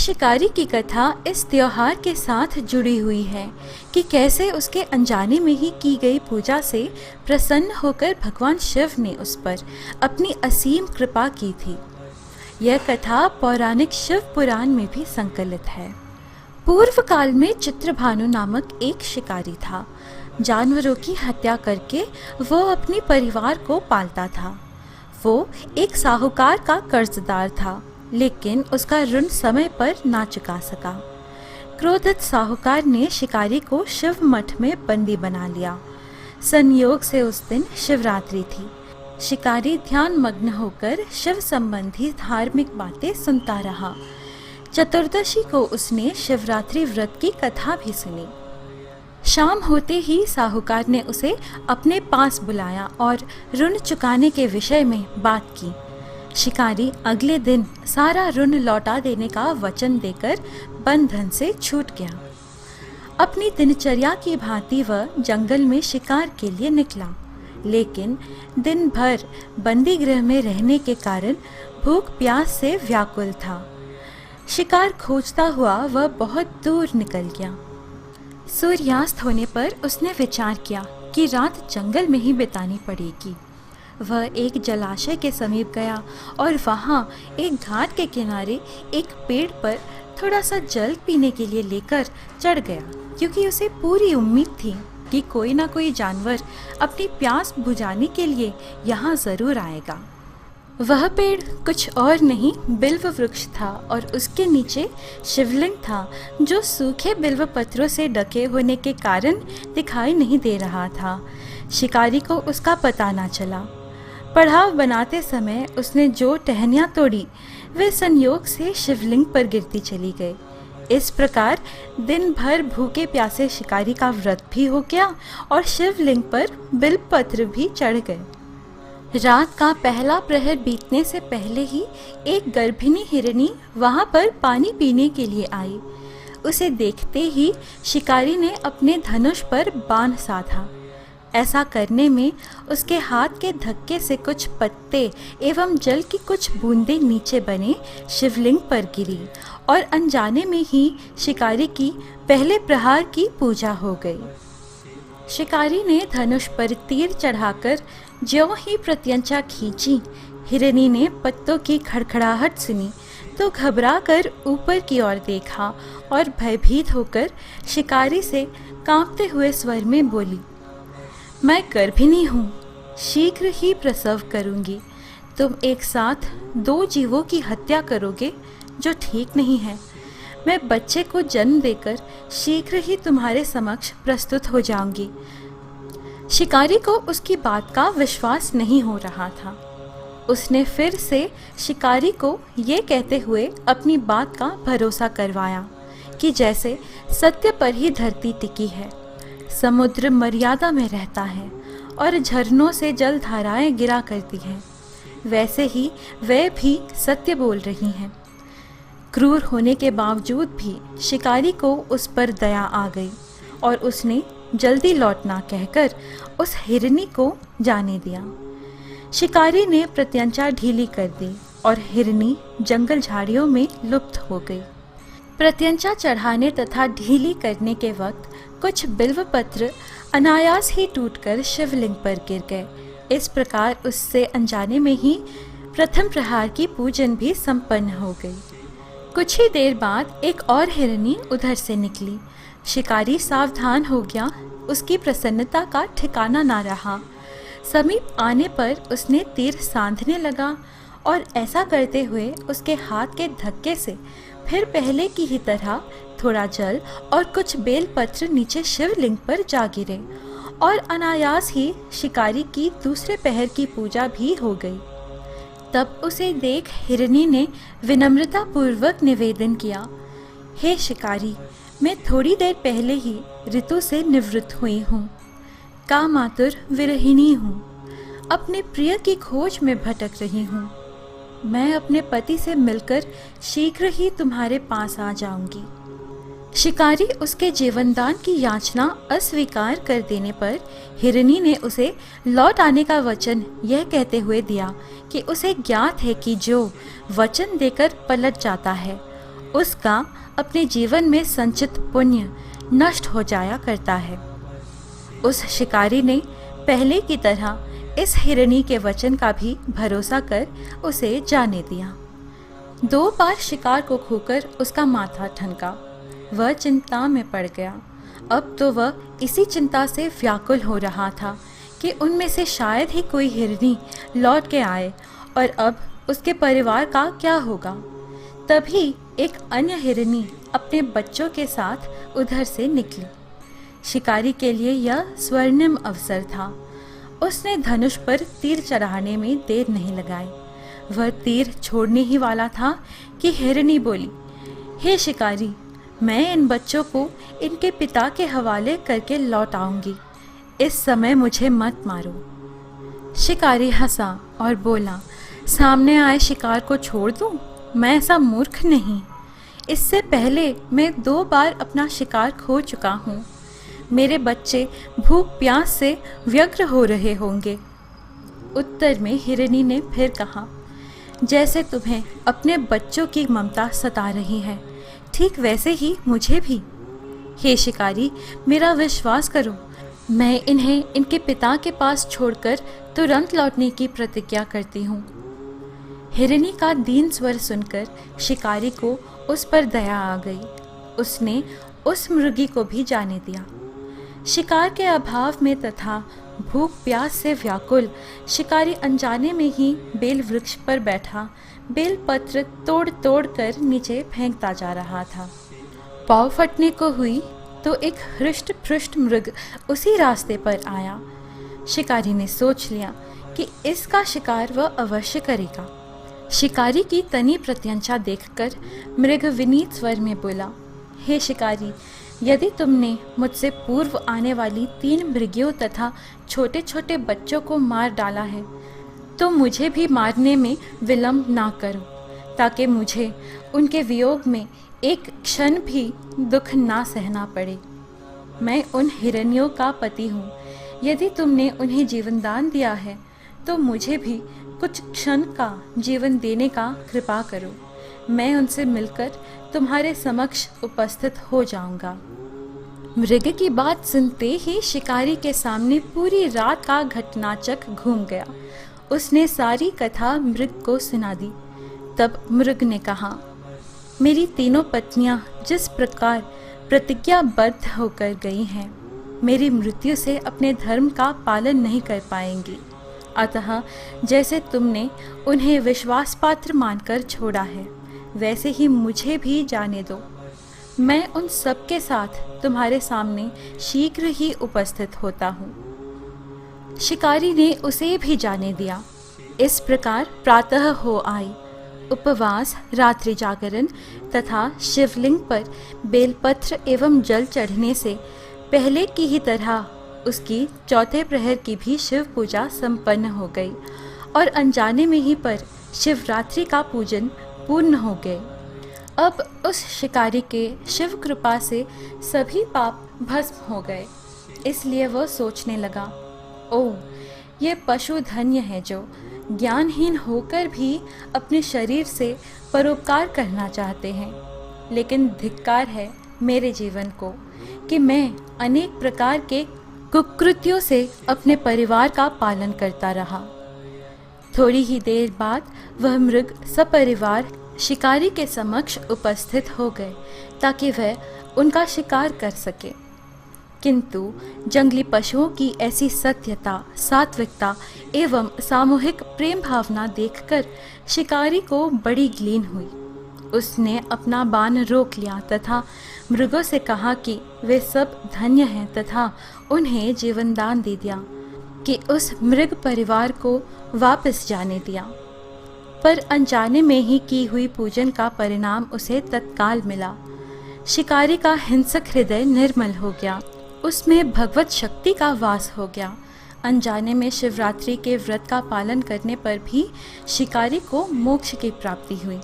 शिकारी की कथा इस त्योहार के साथ जुड़ी हुई है कि कैसे उसके अनजाने में ही की गई पूजा से प्रसन्न होकर भगवान शिव ने उस पर अपनी असीम कृपा की थी। यह कथा पौराणिक शिव पुराण में भी संकलित है। पूर्व काल में चित्रभानु नामक एक शिकारी था। जानवरों की हत्या करके वो अपने परिवार को पालता था। वो एक साहूकार का कर्जदार था, लेकिन उसका ऋण समय पर ना चुका सका। क्रोधित साहूकार ने शिकारी को शिव मठ में बंदी बना लिया। संयोग से उस दिन शिवरात्रि थी। शिकारी ध्यान मग्न होकर शिव संबंधी धार्मिक बातें सुनता रहा। चतुर्दशी को उसने शिवरात्रि व्रत की कथा भी सुनी। शाम होते ही साहूकार ने उसे अपने पास बुलाया और ऋण चुकाने के विषय में बात की। शिकारी अगले दिन सारा ऋण लौटा देने का वचन देकर बंधन से छूट गया। अपनी दिनचर्या की भांति वह जंगल में शिकार के लिए निकला, लेकिन दिन भर बंदी गृह में रहने के कारण भूख प्यास से व्याकुल था। शिकार खोजता हुआ वह बहुत दूर निकल गया। सूर्यास्त होने पर उसने विचार किया कि रात जंगल में ही बितानी पड़ेगी। वह एक जलाशय के समीप गया और वहाँ एक घाट के किनारे एक पेड़ पर थोड़ा सा जल पीने के लिए लेकर चढ़ गया, क्योंकि उसे पूरी उम्मीद थी कि कोई ना कोई जानवर अपनी प्यास बुझाने के लिए यहाँ ज़रूर आएगा। वह पेड़ कुछ और नहीं बिल्व वृक्ष था और उसके नीचे शिवलिंग था, जो सूखे बिल्व पत्रों से ढके होने के कारण दिखाई नहीं दे रहा था। शिकारी को उसका पता ना चला। पड़ाव बनाते समय उसने जो टहनियाँ तोड़ी वे संयोग से शिवलिंग पर गिरती चली गई। इस प्रकार दिन भर भूखे प्यासे शिकारी का व्रत भी हो गया और शिवलिंग पर बिल्वपत्र भी चढ़ गए। रात का पहला प्रहर बीतने से पहले ही एक गर्भिणी हिरनी वहां पर पानी पीने के लिए आई। उसे देखते ही शिकारी ने अपने धनुष पर बाण साधा। ऐसा करने में उसके हाथ के धक्के से कुछ पत्ते एवं जल की कुछ बूंदें नीचे बने शिवलिंग पर गिरी और अनजाने में ही शिकारी की पहले प्रहार की पूजा हो गई। शिकारी ने धनुष पर तीर चढ़ाकर ज्यों ही प्रत्यंचा खींची, हिरनी ने पत्तों की खड़खड़ाहट सुनी तो घबरा कर ऊपर की ओर देखा और भयभीत होकर शिकारी से कांपते हुए स्वर में बोली, मैं गर्भिणी हूँ, शीघ्र ही प्रसव करूँगी। तुम एक साथ दो जीवों की हत्या करोगे, जो ठीक नहीं है। मैं बच्चे को जन्म देकर शीघ्र ही तुम्हारे समक्ष प्रस्तुत हो जाऊंगी। शिकारी को उसकी बात का विश्वास नहीं हो रहा था। उसने फिर से शिकारी को ये कहते हुए अपनी बात का भरोसा करवाया कि जैसे सत्य पर ही धरती टिकी है, समुद्र मर्यादा में रहता है और झरनों से जल धाराएं गिरा करती हैं, वैसे ही वे भी सत्य बोल रही हैं। क्रूर होने के बावजूद भी शिकारी को उस पर दया आ गई और उसने जल्दी लौटना कहकर उस हिरनी को जाने दिया। शिकारी ने प्रत्यंचा ढीली कर दी और हिरनी जंगल झाड़ियों में लुप्त हो गई। प्रत्यंचा चढ़ाने तथा ढीली करने के वक्त कुछ बिल्व पत्र अनायास ही टूटकर शिवलिंग पर गिर गए। इस प्रकार उससे अनजाने में ही प्रथम प्रहार की पूजन भी संपन्न हो गई। कुछ ही देर बाद एक और हिरनी उधर से निकली। शिकारी सावधान हो गया, उसकी प्रसन्नता का ठिकाना ना रहा। समीप आने पर उसने तीर सांधने लगा और ऐसा करते हुए उसके हाथ के धक्के से फिर पहले की ही तरह थोड़ा जल और कुछ बेलपत्र नीचे शिवलिंग पर जा गिरे और अनायास ही शिकारी की दूसरे पहर की पूजा भी हो गई। तब उसे देख हिरनी ने विनम्रता पूर्वक निवेदन किया, हे शिकारी, मैं थोड़ी देर पहले ही ऋतु से निवृत्त हुई हूँ। कामातुर विरहिणी हूँ, अपने प्रिय की खोज में भटक रही हूँ। मैं अपने पति से मिलकर शीघ्र ही तुम्हारे पास आ जाऊंगी। शिकारी उसके जीवनदान की याचना अस्वीकार कर देने पर हिरनी ने उसे लौट आने का वचन यह कहते हुए दिया कि उसे ज्ञात है कि जो वचन देकर पलट जाता है उसका अपने जीवन में संचित पुण्य नष्ट हो जाया करता है। उस शिकारी ने पहले की तरह इस हिरनी के वचन का भी भरोसा कर उसे जाने दिया। 2 बार शिकार को खोकर उसका माथा ठनका। वह चिंता में पड़ गया। अब तो वह इसी चिंता से व्याकुल हो रहा था कि उनमें से शायद ही कोई हिरनी लौट के आए और अब उसके परिवार का क्या होगा। तभी एक अन्य हिरनी अपने बच्चों के साथ उधर से निकली। शिकारी के लिए यह स्वर्णिम अवसर था। उसने धनुष पर तीर चढ़ाने में देर नहीं लगाई। वह तीर छोड़ने ही वाला था कि हिरनी बोली, हे शिकारी, मैं इन बच्चों को इनके पिता के हवाले करके लौट आऊंगी। इस समय मुझे मत मारो। शिकारी हंसा और बोला, सामने आए शिकार को छोड़ दूं? मैं ऐसा मूर्ख नहीं। इससे पहले मैं 2 बार अपना शिकार खो चुका हूँ। मेरे बच्चे भूख प्यास से व्यग्र हो रहे होंगे। उत्तर में हिरनी ने फिर कहा, जैसे तुम्हें अपने बच्चों की ममता सता रही है, ठीक वैसे ही मुझे भी। हे शिकारी, मेरा विश्वास करो, मैं इन्हें इनके पिता के पास छोड़कर तुरंत लौटने की प्रतिज्ञा करती हूँ। हिरनी का दीन स्वर सुनकर शिकारी को उस पर दया आ गई। उसने उस मृगी को भी जाने दिया। शिकार के अभाव में तथा भूख प्यास से व्याकुल शिकारी अनजाने में ही बेल वृक्ष पर बैठा बेल पत्र तोड़ तोड़ कर नीचे फेंकता जा रहा था। पाँव फटने को हुई तो एक हृष्ट पृष्ठ मृग उसी रास्ते पर आया। शिकारी ने सोच लिया कि इसका शिकार वह अवश्य करेगा। शिकारी की तनी प्रत्यंचा देखकर मृग विनीत स्वर में बोला, हे शिकारी, यदि तुमने मुझसे पूर्व आने वाली 3 मृगियों तथा छोटे छोटे बच्चों को मार डाला है तो मुझे भी मारने में विलंब ना करो, ताकि मुझे उनके वियोग में एक क्षण भी दुख ना सहना पड़े। मैं उन हिरनियों का पति हूँ। यदि तुमने उन्हें जीवन दान दिया है तो मुझे भी कुछ क्षण का जीवन देने का कृपा करो। मैं उनसे मिलकर तुम्हारे समक्ष उपस्थित हो जाऊंगा। मृग की बात सुनते ही शिकारी के सामने पूरी रात का घटनाचक घूम गया। उसने सारी कथा मृग को सुना दी। तब मृग ने कहा, मेरी तीनों पत्नियां जिस प्रकार प्रतिज्ञाबद्ध होकर गई हैं, मेरी मृत्यु से अपने धर्म का पालन नहीं कर पाएंगी। अतः जैसे तुमने उन्हें विश्वास पात्र मानकर छोड़ा है, वैसे ही मुझे भी जाने दो। मैं उन सब के साथ तुम्हारे सामने शीघ्र ही उपस्थित होता हूँ। शिकारी ने उसे भी जाने दिया। इस प्रकार प्रातः हो आई। उपवास, रात्रि जागरण तथा शिवलिंग पर बेलपत्र एवं जल चढ़ने से पहले की ही तरह उसकी चौथे प्रहर की भी शिव पूजा संपन्न हो गई और अनजाने में ही पर शिवरात्रि का पूजन पूर्ण हो गए। अब उस शिकारी के शिव कृपा से सभी पाप भस्म हो गए। इसलिए वह सोचने लगा, ओह, ये पशु धन्य है जो ज्ञानहीन होकर भी अपने शरीर से परोपकार करना चाहते हैं। लेकिन धिक्कार है मेरे जीवन को कि मैं अनेक प्रकार के कुकृत्यों से अपने परिवार का पालन करता रहा। थोड़ी ही देर बाद वह मृग सपरिवार शिकारी के समक्ष उपस्थित हो गए ताकि वह उनका शिकार कर सके। किंतु जंगली पशुओं की ऐसी सत्यता, सात्विकता एवं सामूहिक प्रेम भावना देखकर शिकारी को बड़ी ग्लीन हुई। उसने अपना बाण रोक लिया तथा मृगों से कहा कि वे सब धन्य हैं तथा उन्हें जीवन दान दे दिया कि उस मृग परिवार को वापस जाने दिया। पर अनजाने में ही की हुई पूजन का परिणाम उसे तत्काल मिला। शिकारी का हिंसक हृदय निर्मल हो गया। उसमें भगवत शक्ति का वास हो गया। अनजाने में शिवरात्रि के व्रत का पालन करने पर भी शिकारी को मोक्ष की प्राप्ति हुई।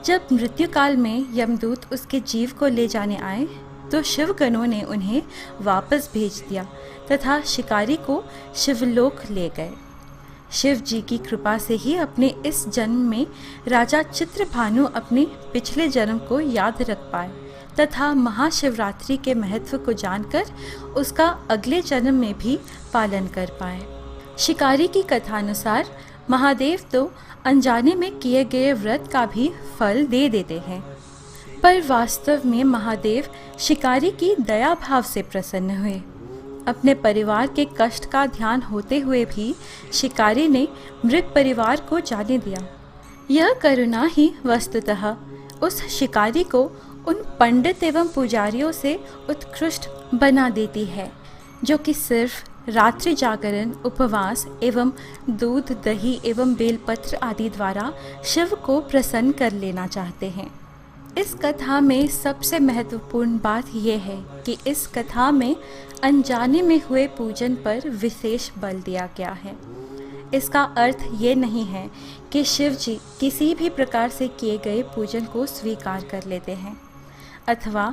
जब मृत्यु काल में यमदूत उसके जीव को ले जाने आए तो शिवगणों ने उन्हें वापस भेज दिया तथा शिकारी को शिवलोक ले गए। शिव जी की कृपा से ही अपने इस जन्म में राजा चित्रभानु अपने पिछले जन्म को याद रख पाए तथा महाशिवरात्रि के महत्व को जानकर उसका अगले जन्म में भी पालन कर पाए। शिकारी की कथानुसार महादेव तो अनजाने में किए गए व्रत का भी फल दे देते हैं, पर वास्तव में महादेव शिकारी की दया भाव से प्रसन्न हुए। अपने परिवार के कष्ट का ध्यान होते हुए भी शिकारी ने मृग परिवार को जाने दिया। यह करुणा ही वस्तुतः उस शिकारी को उन पंडित एवं पुजारियों से उत्कृष्ट बना देती है जो कि सिर्फ रात्रि जागरण, उपवास एवं दूध, दही एवं बेलपत्र आदि द्वारा शिव को प्रसन्न कर लेना चाहते हैं। इस कथा में सबसे महत्वपूर्ण बात यह है कि इस कथा में अनजाने में हुए पूजन पर विशेष बल दिया गया है। इसका अर्थ ये नहीं है कि शिव जी किसी भी प्रकार से किए गए पूजन को स्वीकार कर लेते हैं अथवा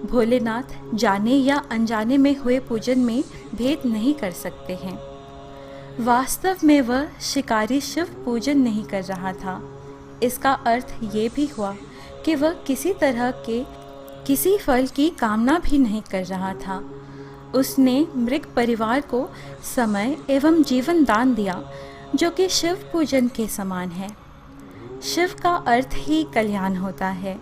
भोलेनाथ जाने या अनजाने में हुए पूजन में भेद नहीं कर सकते हैं। वास्तव में वह शिकारी शिव पूजन नहीं कर रहा था। इसका अर्थ ये भी हुआ कि वह किसी तरह के किसी फल की कामना भी नहीं कर रहा था। उसने मृग परिवार को समय एवं जीवन दान दिया जो कि शिव पूजन के समान है। शिव का अर्थ ही कल्याण होता है।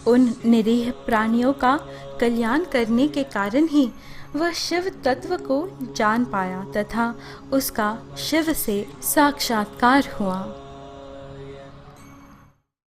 उन निरीह प्राणियों का कल्याण करने के कारण ही वह शिव तत्व को जान पाया तथा उसका शिव से साक्षात्कार हुआ।